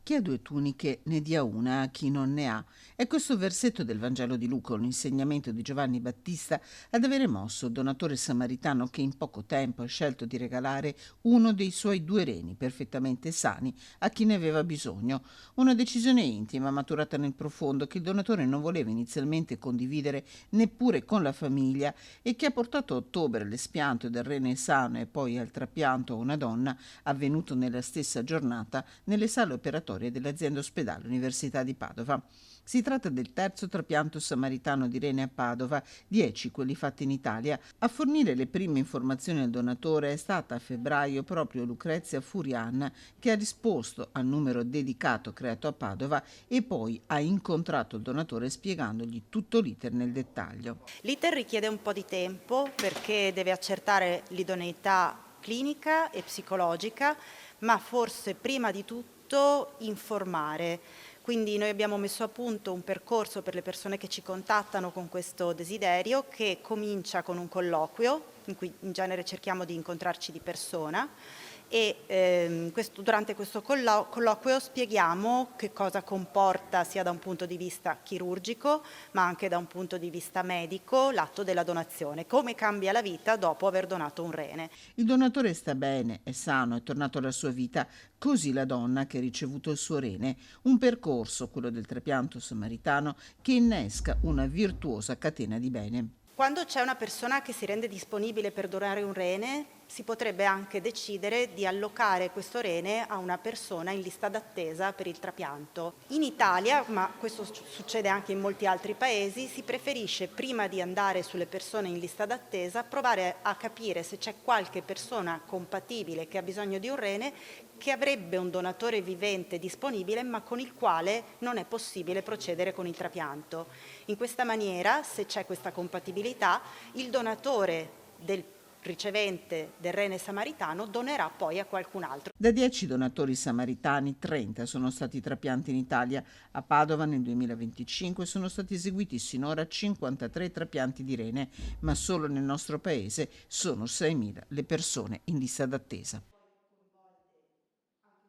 Chi ha due tuniche ne dia una a chi non ne ha. È questo versetto del Vangelo di Luca, un insegnamento di Giovanni Battista, ad avere mosso il donatore samaritano che in poco tempo ha scelto di regalare uno dei suoi due reni perfettamente sani a chi ne aveva bisogno. Una decisione intima, maturata nel profondo, che il donatore non voleva inizialmente condividere neppure con la famiglia e che ha portato a ottobre l'espianto del rene sano e poi al trapianto a una donna, avvenuto nella stessa giornata, nelle sale operatorie dell'azienda ospedale Università di Padova. Si tratta del terzo trapianto samaritano di rene a Padova, 10 quelli fatti in Italia. A fornire le prime informazioni al donatore è stata a febbraio proprio Lucrezia Furian, che ha risposto al numero dedicato creato a Padova e poi ha incontrato il donatore spiegandogli tutto l'iter nel dettaglio. L'iter richiede un po' di tempo perché deve accertare l'idoneità clinica e psicologica, ma forse prima di tutto informare. Quindi noi abbiamo messo a punto un percorso per le persone che ci contattano con questo desiderio, che comincia con un colloquio, in cui in genere cerchiamo di incontrarci di persona, e durante questo colloquio spieghiamo che cosa comporta sia da un punto di vista chirurgico ma anche da un punto di vista medico l'atto della donazione, come cambia la vita dopo aver donato un rene. Il donatore sta bene, è sano, è tornato alla sua vita, così la donna che ha ricevuto il suo rene. Un percorso, quello del trapianto samaritano, che innesca una virtuosa catena di bene. Quando c'è una persona che si rende disponibile per donare un rene, si potrebbe anche decidere di allocare questo rene a una persona in lista d'attesa per il trapianto. In Italia, ma questo succede anche in molti altri paesi, si preferisce, prima di andare sulle persone in lista d'attesa, provare a capire se c'è qualche persona compatibile che ha bisogno di un rene, che avrebbe un donatore vivente disponibile ma con il quale non è possibile procedere con il trapianto. In questa maniera, se c'è questa compatibilità, il donatore del ricevente del rene samaritano donerà poi a qualcun altro. Da 10 donatori samaritani, 30 sono stati trapianti in Italia. A Padova nel 2025 sono stati eseguiti sinora 53 trapianti di rene, ma solo nel nostro paese sono 6.000 le persone in lista d'attesa.